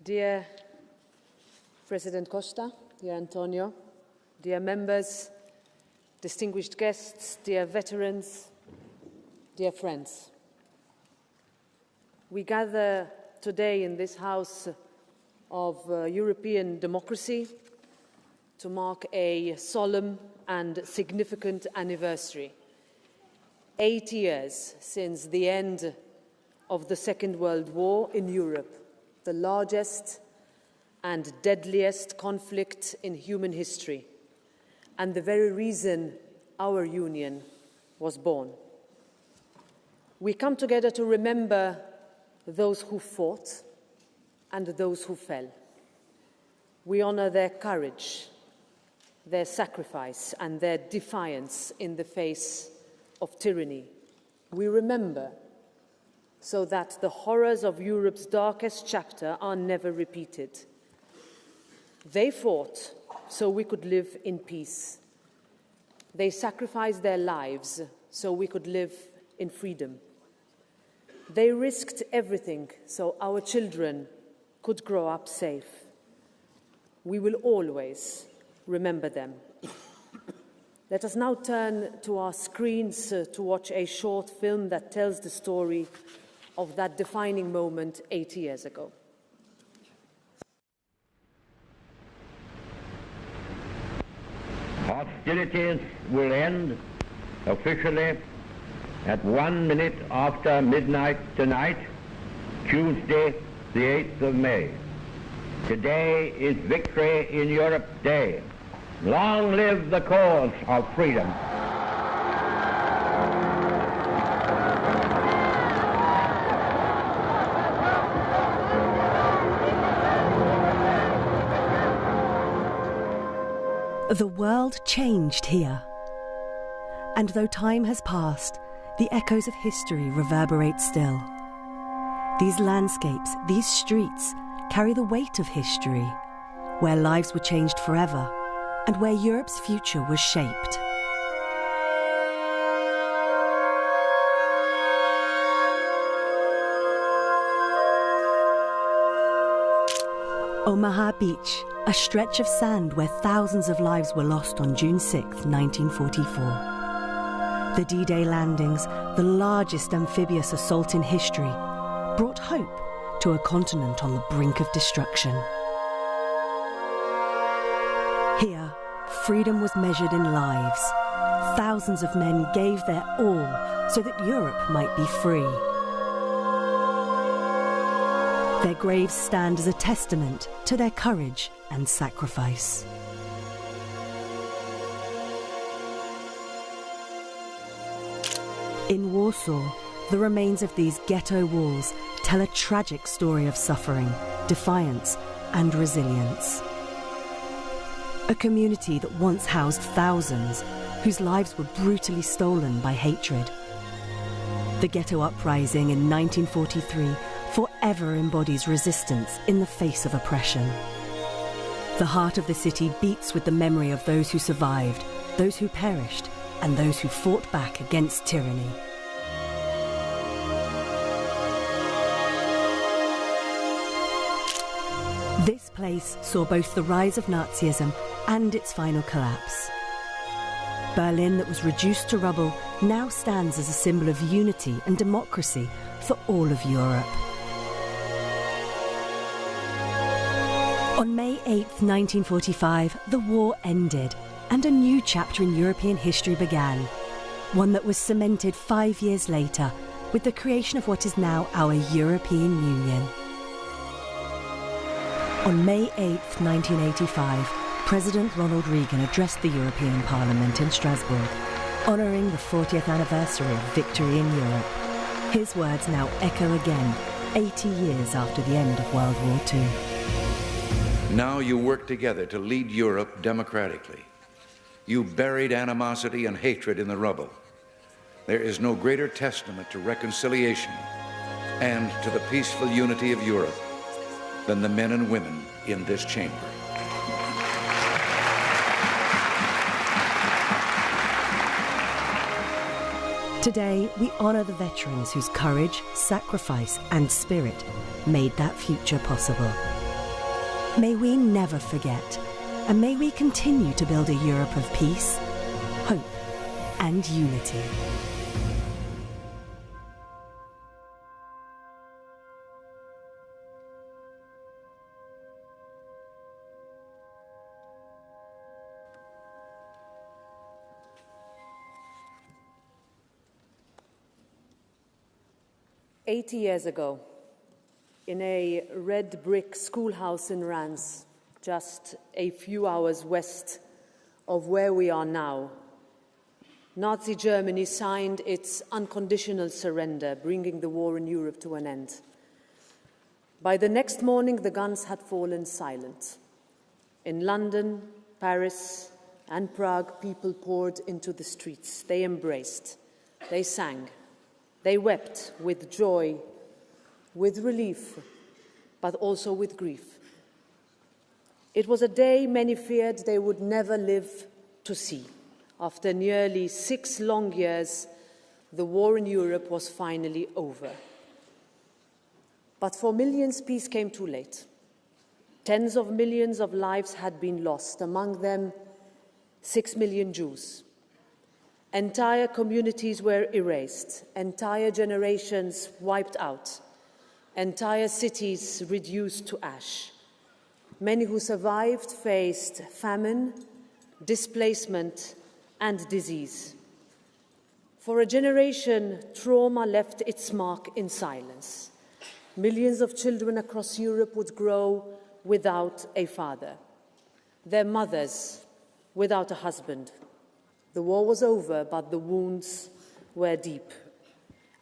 Dear President Costa, dear Antonio, dear members, distinguished guests, dear veterans, dear friends. We gather today in this house of European democracy to mark a solemn and significant anniversary. 8 years since the end of the Second World War in Europe, the largest and deadliest conflict in human history, and the very reason our union was born. We come together to remember those who fought and those who fell. We honor their courage, their sacrifice, and their defiance in the face of tyranny. We remember so that the horrors of Europe's darkest chapter are never repeated. They fought so we could live in peace. They sacrificed their lives so we could live in freedom. They risked everything so our children could grow up safe. We will always remember them. Let us now turn to our screens to watch a short film that tells the story of that defining moment 80 years ago. Hostilities will end officially at 1 minute after midnight tonight, Tuesday, the 8th of May. Today is Victory in Europe Day. Long live the cause of freedom. The world changed here. And though time has passed, the echoes of history reverberate still. These landscapes, these streets, carry the weight of history, where lives were changed forever and where Europe's future was shaped. Omaha Beach, a stretch of sand where thousands of lives were lost on June 6, 1944. The D-Day landings, the largest amphibious assault in history, brought hope to a continent on the brink of destruction. Here, freedom was measured in lives. Thousands of men gave their all so that Europe might be free. Their graves stand as a testament to their courage and sacrifice. In Warsaw, the remains of these ghetto walls tell a tragic story of suffering, defiance, and resilience. A community that once housed thousands, whose lives were brutally stolen by hatred. The Ghetto Uprising in 1943 forever embodies resistance in the face of oppression. The heart of the city beats with the memory of those who survived, those who perished, and those who fought back against tyranny. This place saw both the rise of Nazism and its final collapse. Berlin, that was reduced to rubble, now stands as a symbol of unity and democracy for all of Europe. On May 8, 1945, the war ended and a new chapter in European history began, one that was cemented 5 years later with the creation of what is now our European Union. On May 8, 1985, President Ronald Reagan addressed the European Parliament in Strasbourg, honouring the 40th anniversary of victory in Europe. His words now echo again, 80 years after the end of World War II. Now you work together to lead Europe democratically. You buried animosity and hatred in the rubble. There is no greater testament to reconciliation and to the peaceful unity of Europe than the men and women in this chamber. Today, we honour the veterans whose courage, sacrifice and spirit made that future possible. May we never forget, and may we continue to build a Europe of peace, hope, and unity. Years ago, in a red brick schoolhouse in Reims, just a few hours west of where we are now, Nazi Germany signed its unconditional surrender, bringing the war in Europe to an end. By the next morning, the guns had fallen silent. In London, Paris, and Prague, people poured into the streets. They embraced, they sang, they wept with joy, with relief, but also with grief. It was a day many feared they would never live to see. After nearly 6 long years, the war in Europe was finally over. But for millions, peace came too late. Tens of millions of lives had been lost, among them 6 million Jews. Entire communities were erased, entire generations wiped out, entire cities reduced to ash. Many who survived faced famine, displacement, and disease. For a generation, trauma left its mark in silence. Millions of children across Europe would grow without a father, their mothers without a husband. The war was over, but the wounds were deep.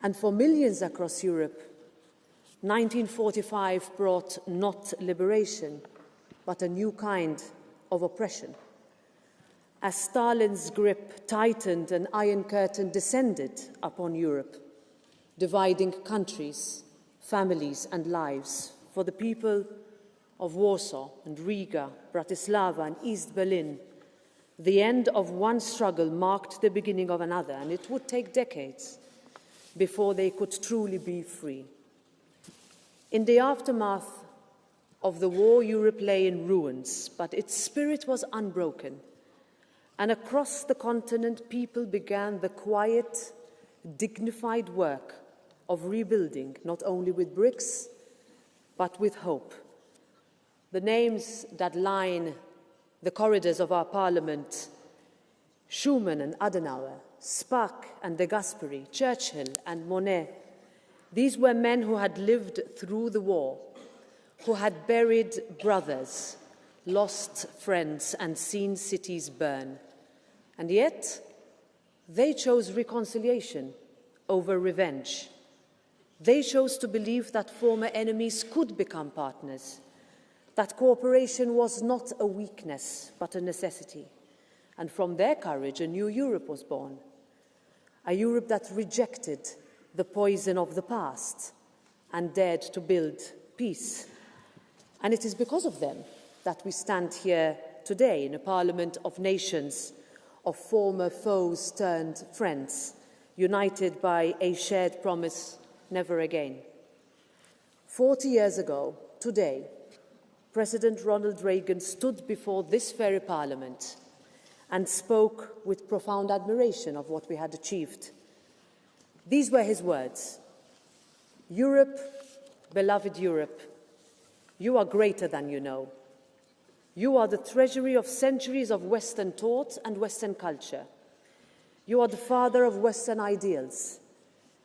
And for millions across Europe, 1945 brought not liberation, but a new kind of oppression. As Stalin's grip tightened, an iron curtain descended upon Europe, dividing countries, families, and lives. For the people of Warsaw and Riga, Bratislava, and East Berlin, the end of one struggle marked the beginning of another, and it would take decades before they could truly be free. In the aftermath of the war, Europe lay in ruins, but its spirit was unbroken. And across the continent, people began the quiet, dignified work of rebuilding, not only with bricks, but with hope. The names that line the corridors of our parliament, Schuman and Adenauer, Spaak and de Gasperi, Churchill and Monnet, these were men who had lived through the war, who had buried brothers, lost friends, and seen cities burn. And yet, they chose reconciliation over revenge. They chose to believe that former enemies could become partners, that cooperation was not a weakness, but a necessity. And from their courage, a new Europe was born, a Europe that rejected the poison of the past and dared to build peace. And it is because of them that we stand here today in a parliament of nations, of former foes turned friends, united by a shared promise, never again. 40 years ago, today, President Ronald Reagan stood before this very parliament and spoke with profound admiration of what we had achieved. These were his words: "Europe, beloved Europe, you are greater than you know. You are the treasury of centuries of Western thought and Western culture. You are the father of Western ideals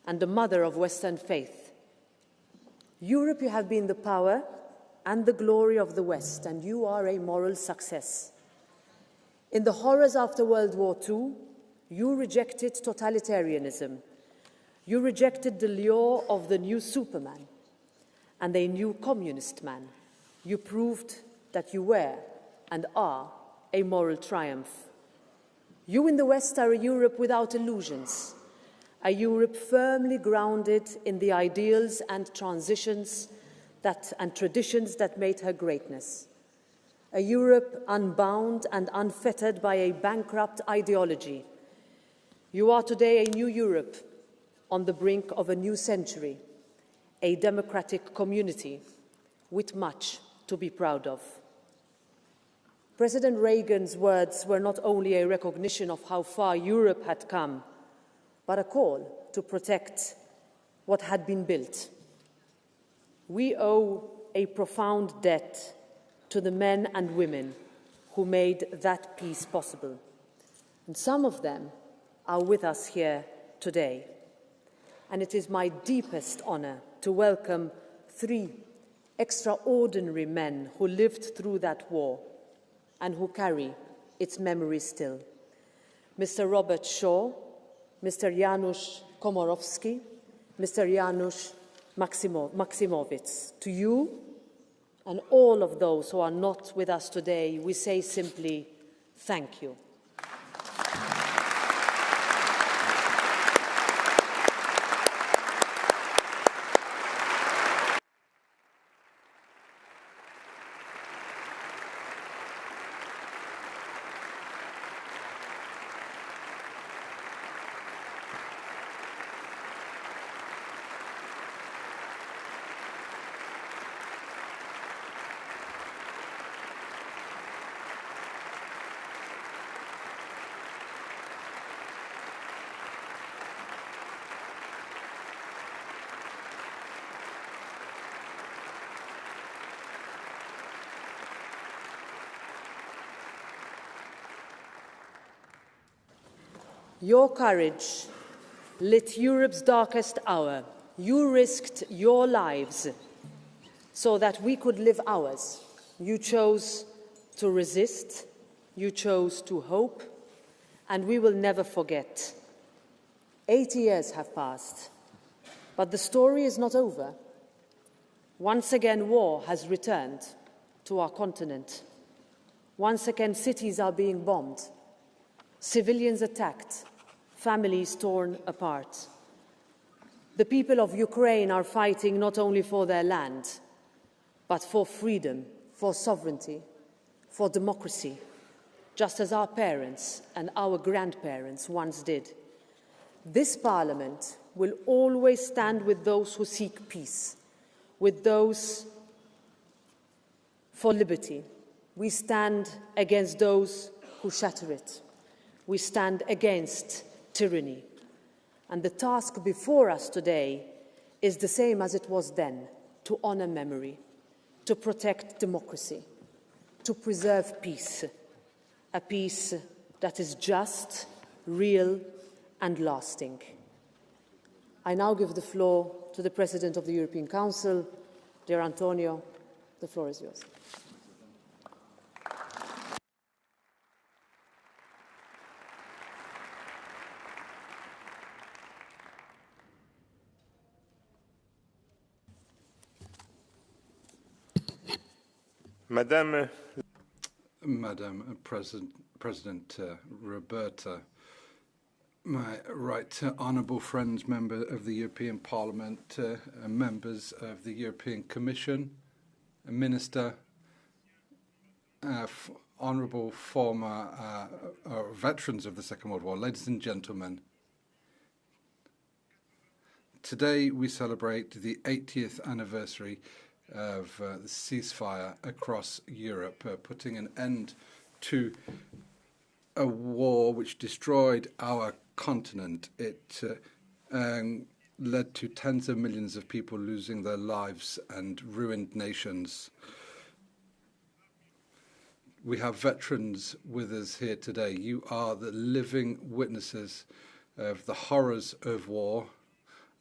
and the mother of Western faith. Europe, you have been the power and the glory of the West, and you are a moral success. In the horrors after World War II, you rejected totalitarianism. You rejected the lure of the new Superman and a new communist man. You proved that you were and are a moral triumph. You in the West are a Europe without illusions, a Europe firmly grounded in the ideals and transitions and traditions that made her greatness. A Europe unbound and unfettered by a bankrupt ideology. You are today a new Europe on the brink of a new century, a democratic community with much to be proud of. President Reagan's words were not only a recognition of how far Europe had come, but a call to protect what had been built. We owe a profound debt to the men and women who made that peace possible. And some of them are with us here today. And it is my deepest honor to welcome 3 extraordinary men who lived through that war and who carry its memory still. Mr. Robert Shaw, Mr. Janusz Komorowski, Mr. Janusz Maksymowicz. To you and all of those who are not with us today, we say simply, thank you. Your courage lit Europe's darkest hour. You risked your lives so that we could live ours. You chose to resist, you chose to hope, and we will never forget. 80 years have passed, but the story is not over. Once again, war has returned to our continent. Once again, cities are being bombed, civilians attacked, families torn apart. The people of Ukraine are fighting not only for their land, but for freedom, for sovereignty, for democracy, just as our parents and our grandparents once did. This Parliament will always stand with those who seek peace, with those for liberty. We stand against those who shatter it. We stand against tyranny. And the task before us today is the same as it was then, to honor memory, to protect democracy, to preserve peace, a peace that is just, real, and lasting. I now give the floor to the President of the European Council, dear Antonio. The floor is yours. Madam President Roberta, my right honourable friends, members of the European Parliament, members of the European Commission, Minister, honourable former veterans of the Second World War, ladies and gentlemen. Today we celebrate the 80th anniversary of the ceasefire across Europe, putting an end to a war which destroyed our continent. It led to tens of millions of people losing their lives and ruined nations. We have veterans with us here today. You are the living witnesses of the horrors of war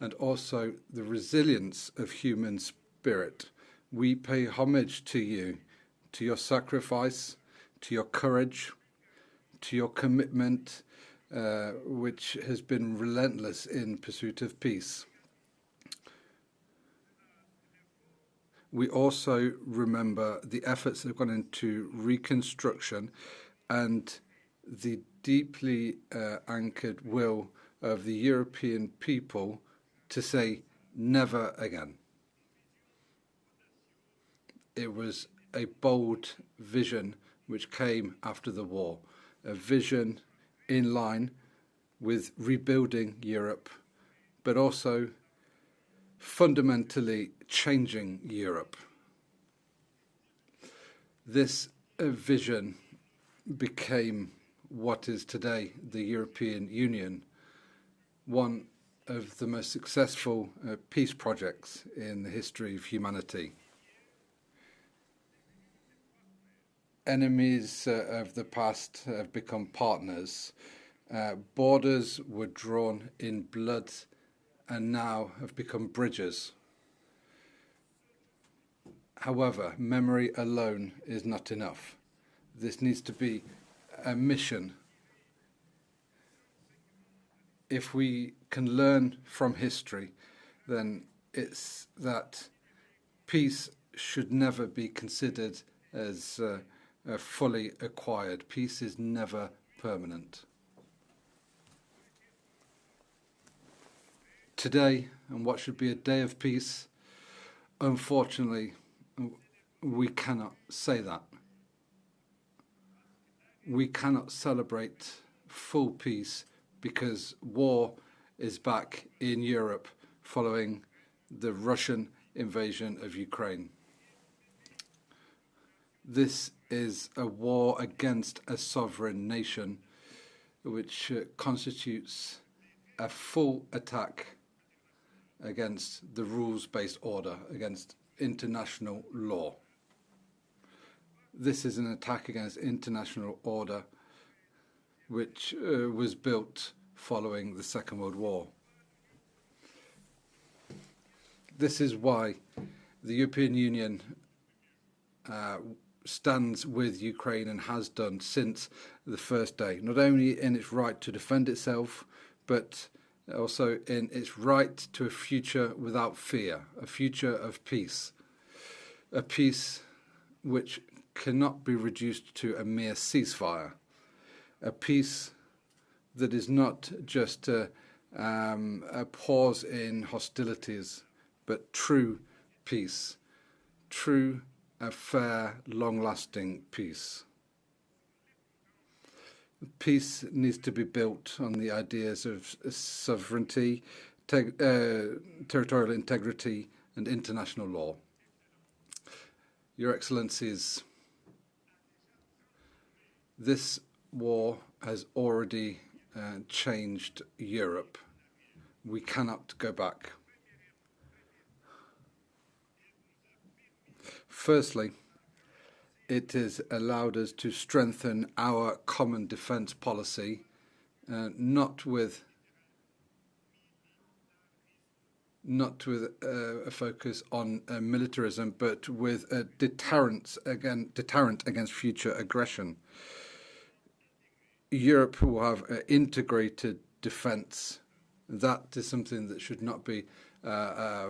and also the resilience of human spirit. We pay homage to you, to your sacrifice, to your courage, to your commitment, which has been relentless in pursuit of peace. We also remember the efforts that have gone into reconstruction and the deeply anchored will of the European people to say never again. It was a bold vision which came after the war, a vision in line with rebuilding Europe, but also fundamentally changing Europe. This vision became what is today the European Union, one of the most successful peace projects in the history of humanity. Enemies of the past have become partners. Borders were drawn in blood and now have become bridges. However, memory alone is not enough. This needs to be a mission. If we can learn from history, then it's that peace should never be considered as fully acquired. Peace is never permanent. Today, and what should be a day of peace, unfortunately, we cannot say that. We cannot celebrate full peace because war is back in Europe following the Russian invasion of Ukraine. This is a war against a sovereign nation, which constitutes a full attack against the rules-based order, against international law. This is an attack against international order which was built following the Second World War. This is why the European Union stands with Ukraine and has done since the first day, not only in its right to defend itself, but also in its right to a future without fear, a future of peace, a peace which cannot be reduced to a mere ceasefire, a peace that is not just a pause in hostilities, but true peace, true, a fair, long-lasting peace. Peace needs to be built on the ideas of sovereignty, territorial integrity, and international law. Your Excellencies, this war has already changed Europe. We cannot go back. Firstly, it has allowed us to strengthen our common defence policy, not with a focus on militarism, but with a deterrent against future aggression. Europe will have an integrated defence. That is something that should not be a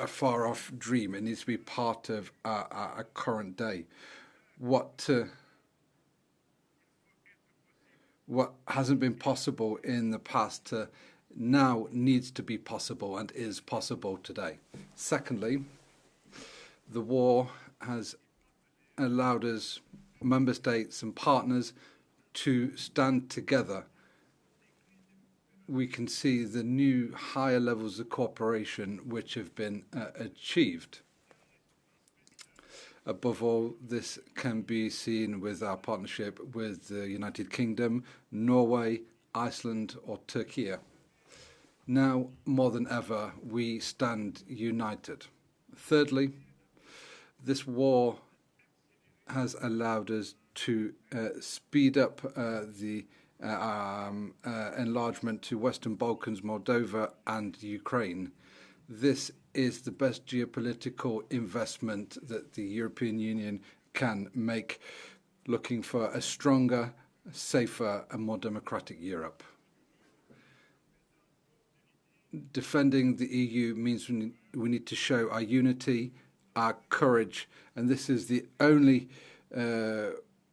far-off dream. It needs to be part of our current day. What hasn't been possible in the past now needs to be possible and is possible today. Secondly, the war has allowed us, member states and partners, to stand together. We can see the new higher levels of cooperation which have been achieved. Above all, this can be seen with our partnership with the United Kingdom, Norway, Iceland or Turkey. Now, more than ever, we stand united. Thirdly, this war has allowed us to speed up the enlargement to Western Balkans, Moldova and Ukraine. This is the best geopolitical investment that the European Union can make, looking for a stronger, safer and more democratic Europe. Defending the EU means we need to show our unity, our courage, and this is the only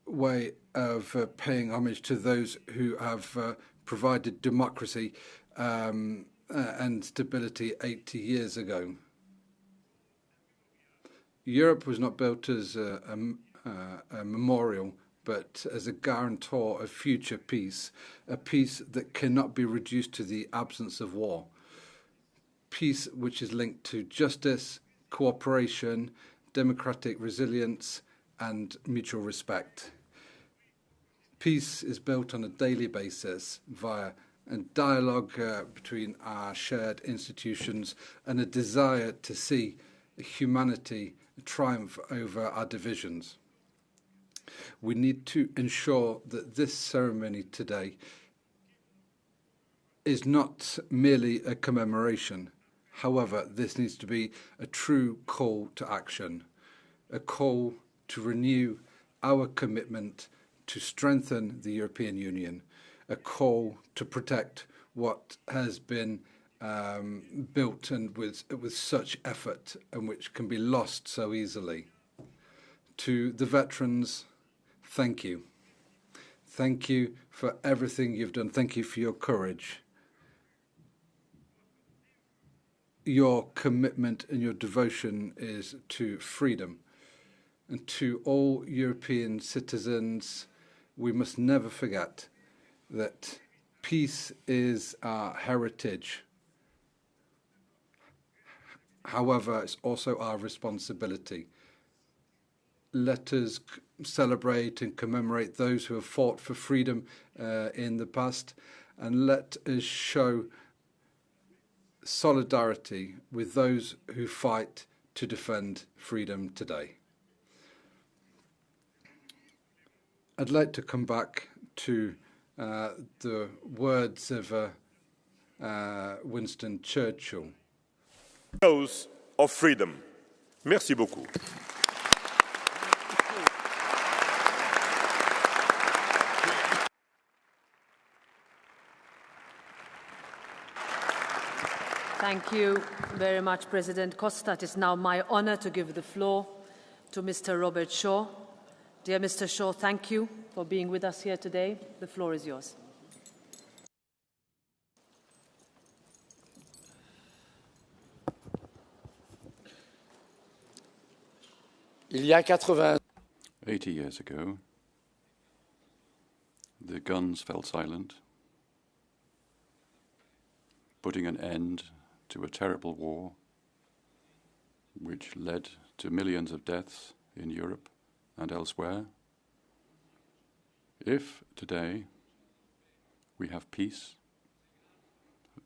way of paying homage to those who have provided democracy and stability 80 years ago. Europe was not built as a memorial, but as a guarantor of future peace, a peace that cannot be reduced to the absence of war. Peace which is linked to justice, cooperation, democratic resilience and mutual respect. Peace is built on a daily basis via a dialogue between our shared institutions and a desire to see humanity triumph over our divisions. We need to ensure that this ceremony today is not merely a commemoration. However, this needs to be a true call to action, a call to renew our commitment to strengthen the European Union, a call to protect what has been built and with such effort and which can be lost so easily. To the veterans, thank you. Thank you for everything you've done. Thank you for your courage. Your commitment and your devotion is to freedom. And to all European citizens, we must never forget that peace is our heritage. However, it's also our responsibility. Let us celebrate and commemorate those who have fought for freedom in the past, and let us show solidarity with those who fight to defend freedom today. I'd like to come back to the words of Winston Churchill. Cause of freedom. Merci beaucoup. Thank you very much, President Costa. It is now my honour to give the floor to Mr. Robert Shaw. Dear Mr. Shaw, thank you for being with us here today. The floor is yours. Il y a 80 years ago, the guns fell silent, putting an end to a terrible war which led to millions of deaths in Europe and elsewhere. If today we have peace,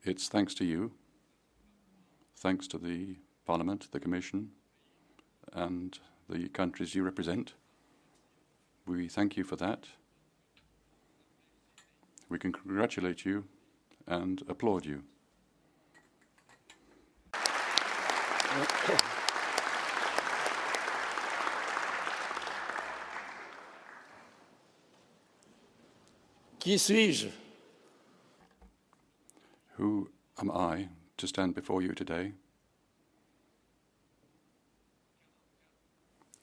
it's thanks to you, thanks to the Parliament, the Commission, and the countries you represent. We thank you for that. We can congratulate you and applaud you. Qui suis-je? Who am I to stand before you today?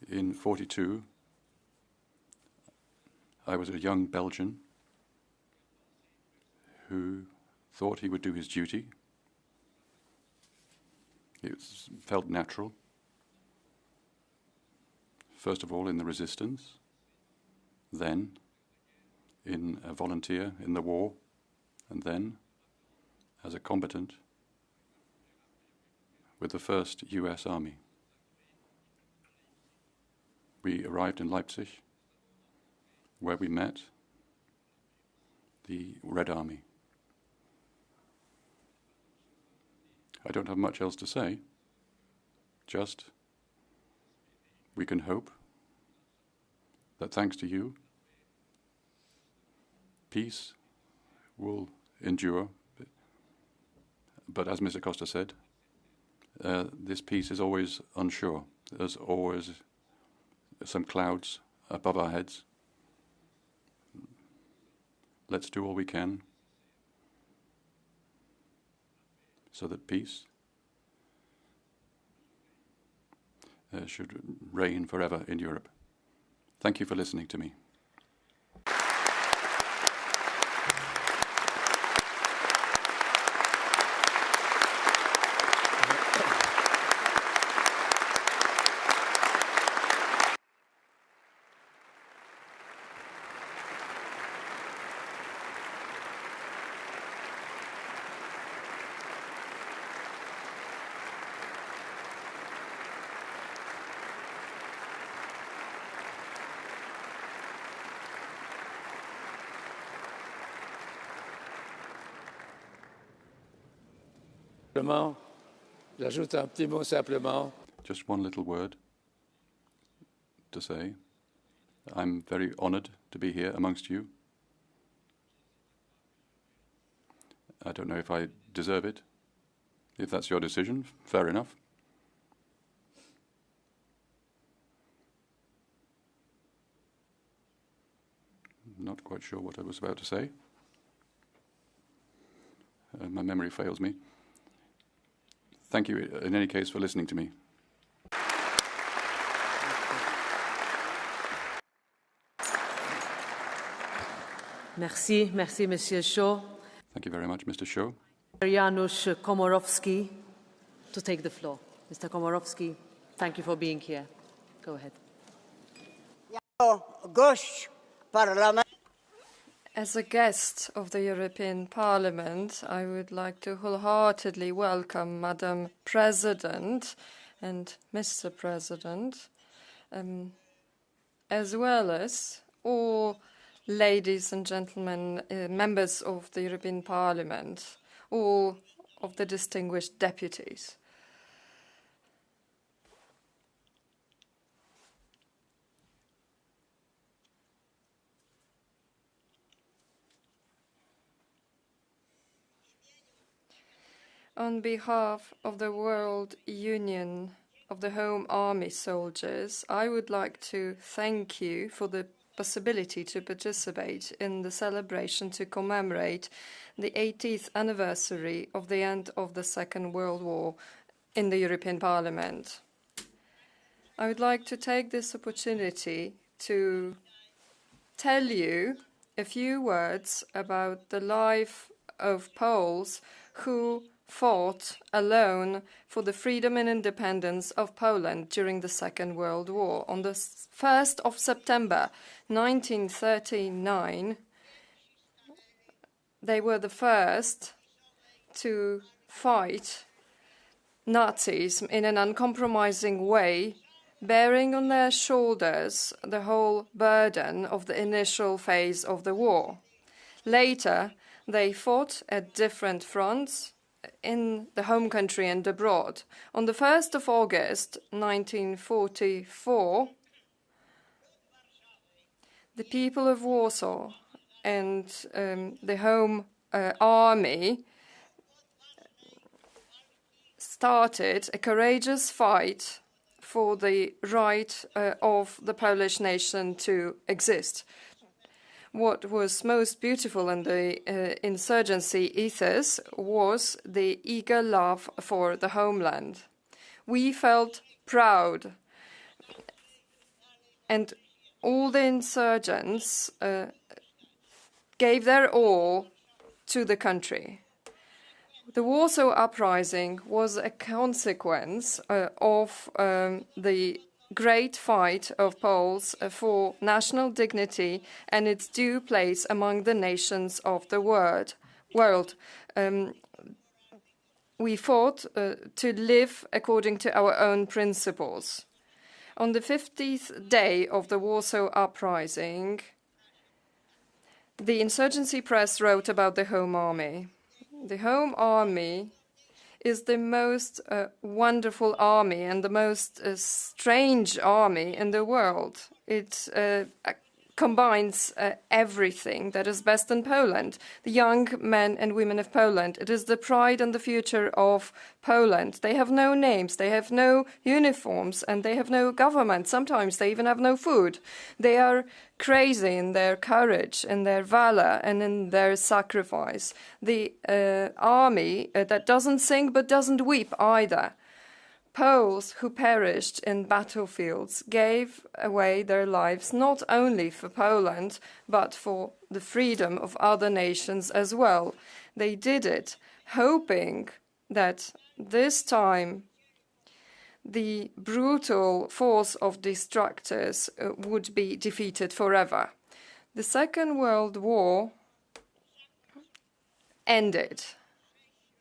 In 1942, I was a young Belgian who thought he would do his duty. It felt natural. First of all in the resistance, then in a volunteer in the war, and then as a combatant with the 1st US Army. We arrived in Leipzig, where we met the Red Army. I don't have much else to say, just we can hope that thanks to you, peace will endure. But as Mr. Costa said, this peace is always unsure. There's always some clouds above our heads. Let's do all we can so that peace should reign forever in Europe. Thank you for listening to me. J'ajoute un petit mot simplement. Just one little word to say. I'm very honoured to be here amongst you. I don't know if I deserve it. If that's your decision, fair enough. Not quite sure what I was about to say. My memory fails me. Thank you, in any case, for listening to me. Merci, merci, Monsieur Chot. Thank you very much, Mr. Chot. Janusz Komorowski to take the floor. Mr. Komorowski, thank you for being here. Go ahead. As a guest of the European Parliament, I would like to wholeheartedly welcome Madam President and Mr. President, as well as all ladies and gentlemen, members of the European Parliament, all of the distinguished deputies. On behalf of the World Union of the Home Army Soldiers, I would like to thank you for the possibility to participate in the celebration to commemorate the 80th anniversary of the end of the Second World War in the European Parliament. I would like to take this opportunity to tell you a few words about the life of Poles who fought alone for the freedom and independence of Poland during the Second World War. On the 1st of September 1939, they were the first to fight Nazis in an uncompromising way, bearing on their shoulders the whole burden of the initial phase of the war. Later, they fought at different fronts in the home country and abroad. On the 1st of August 1944, the people of Warsaw and the Home Army started a courageous fight for the right of the Polish nation to exist. What was most beautiful in the insurgency ethos was the eager love for the homeland. We felt proud, and all the insurgents gave their all to the country. The Warsaw Uprising was a consequence of the great fight of Poles for national dignity and its due place among the nations of the world. We fought to live according to our own principles. On the 50th day of the Warsaw Uprising, the insurgency press wrote about the Home Army. The Home Army is the most wonderful army and the most strange army in the world. It combines everything that is best in Poland. The young men and women of Poland. It is the pride and the future of Poland. They have no names, they have no uniforms, and they have no government. Sometimes they even have no food. They are crazy in their courage, in their valor, and in their sacrifice. The army that doesn't sing but doesn't weep either. Poles who perished in battlefields gave away their lives not only for Poland, but for the freedom of other nations as well. They did it hoping that this time the brutal force of destructors would be defeated forever. The Second World War ended.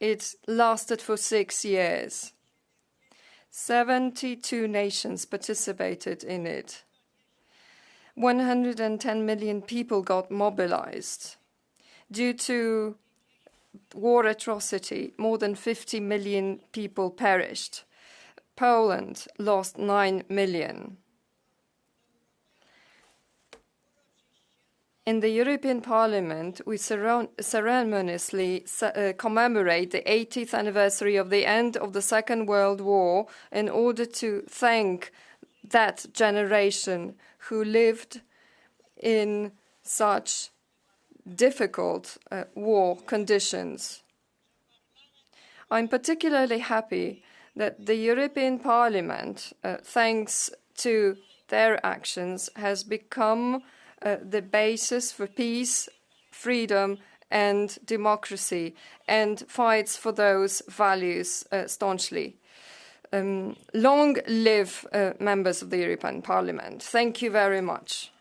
It lasted for 6 years. 72 nations participated in it. 110 million people got mobilized. Due to war atrocity, more than 50 million people perished. Poland lost 9 million. In the European Parliament, we ceremoniously commemorate the 80th anniversary of the end of the Second World War in order to thank that generation who lived in such difficult war conditions. I'm particularly happy that the European Parliament, thanks to their actions, has become the basis for peace, freedom, and democracy, and fights for those values staunchly. Long live members of the European Parliament. Thank you very much.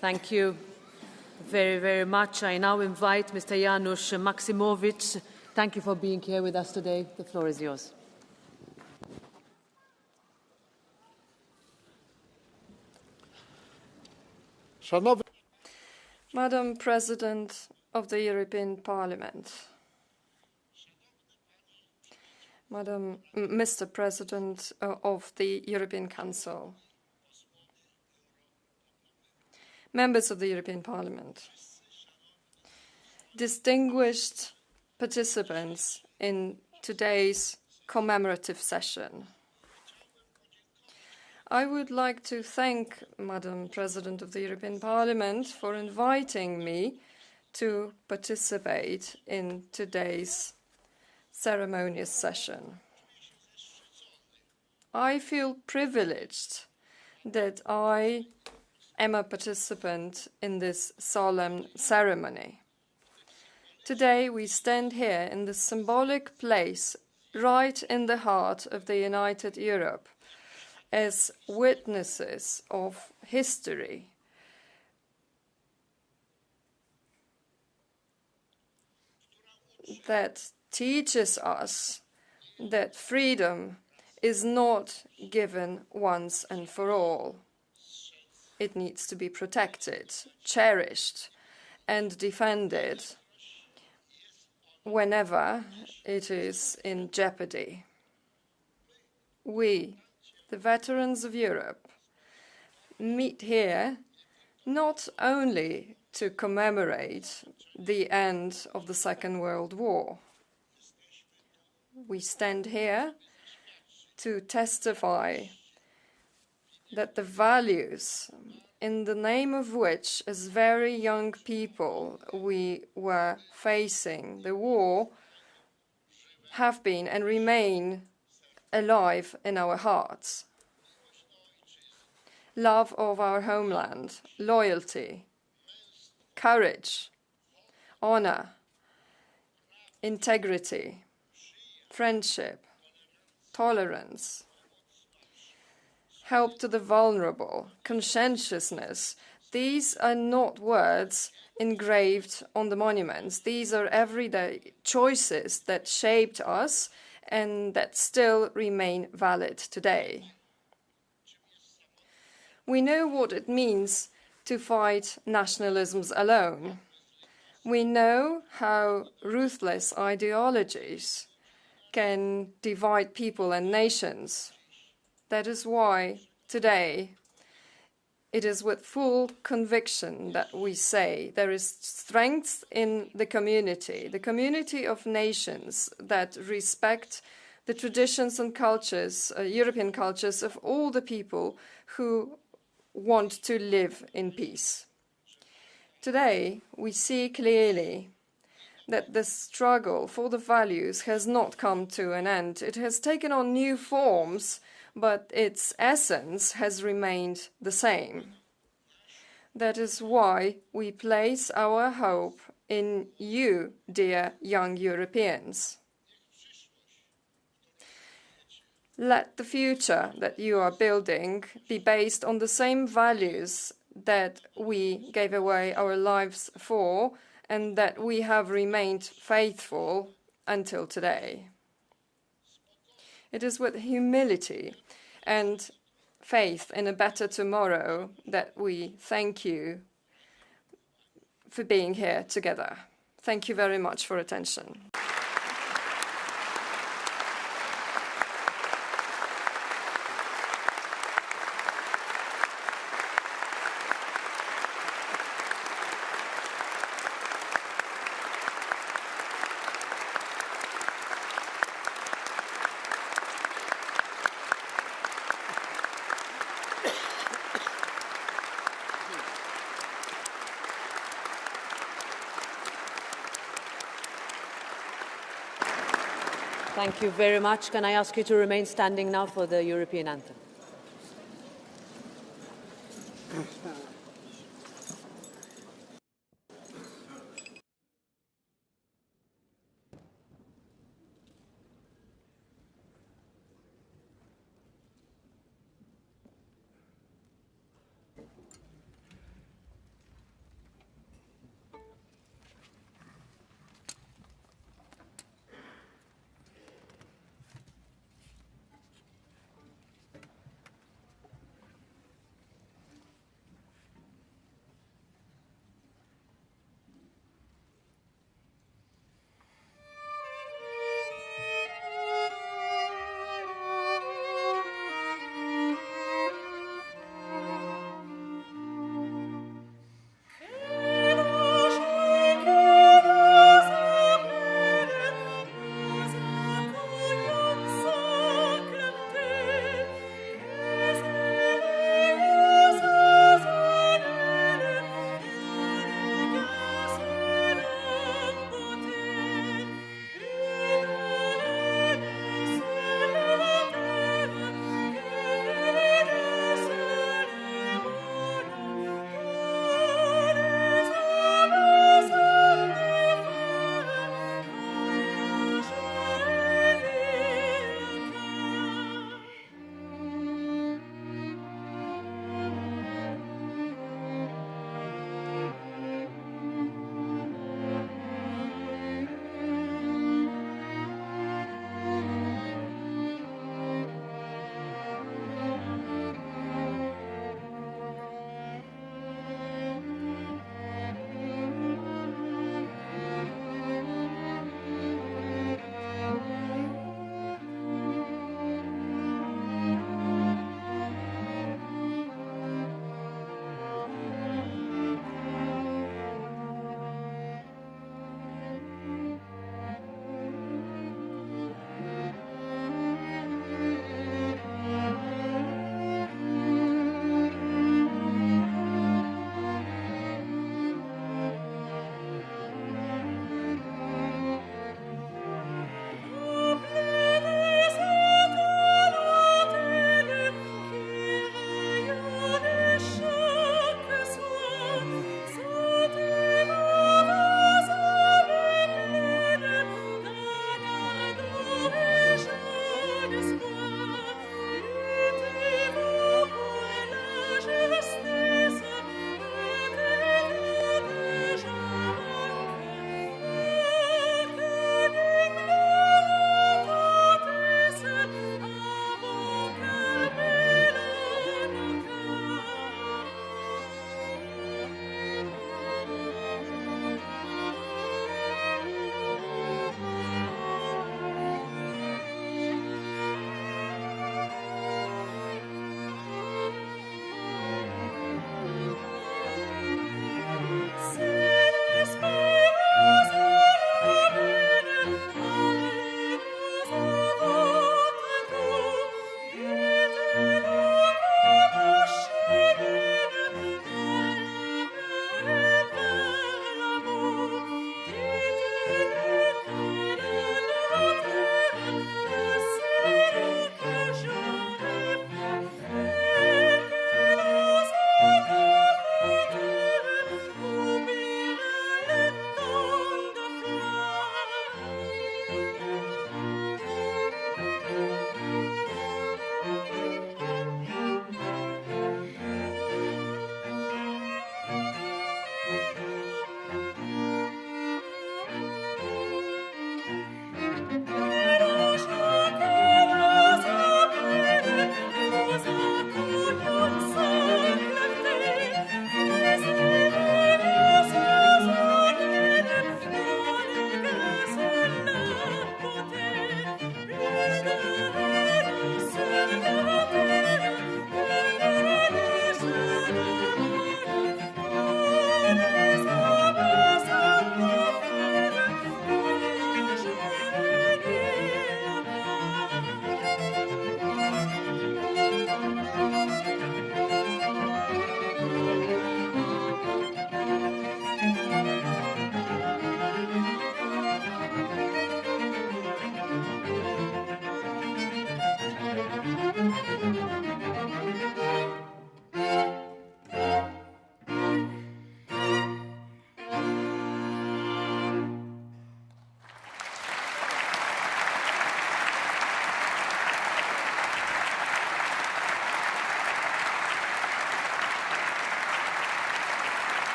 Thank you very, very much. I now invite Mr. Janusz Maksymowicz. Thank you for being here with us today. The floor is yours. Madam President of the European Parliament, Mr. President of the European Council, members of the European Parliament, distinguished participants in today's commemorative session. I would like to thank Madam President of the European Parliament for inviting me to participate in today's ceremonious session. I feel privileged that I am a participant in this solemn ceremony. Today we stand here in the symbolic place right in the heart of the United Europe as witnesses of history. That teaches us that freedom is not given once and for all. It needs to be protected, cherished, and defended whenever it is in jeopardy. We, the veterans of Europe, meet here not only to commemorate the end of the Second World War. We stand here to testify that the values in the name of which, as very young people, we were facing the war, have been and remain alive in our hearts. Love of our homeland, loyalty, courage, honor, integrity, friendship, tolerance, help to the vulnerable, conscientiousness. These are not words engraved on the monuments. These are everyday choices that shaped us and that still remain valid today. We know what it means to fight nationalisms alone. We know how ruthless ideologies can divide people and nations. That is why today it is with full conviction that we say there is strength in the community of nations that respect the traditions and cultures, European cultures of all the people who want to live in peace. Today, we see clearly that the struggle for the values has not come to an end. It has taken on new forms, but its essence has remained the same. That is why we place our hope in you, dear young Europeans. Let the future that you are building be based on the same values that we gave away our lives for and that we have remained faithful until today. It is with humility and faith in a better tomorrow that we thank you for being here together. Thank you very much for attention. Thank you very much. Can I ask you to remain standing now for the European anthem?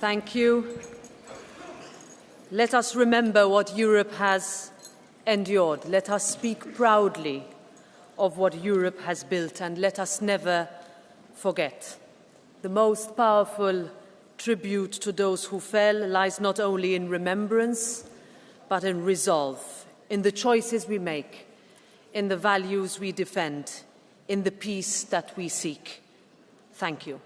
Thank you. Let us remember what Europe has endured. Let us speak proudly of what Europe has built, and let us never forget. The most powerful tribute to those who fell lies not only in remembrance, but in resolve, in the choices we make, in the values we defend, in the peace that we seek. Thank you.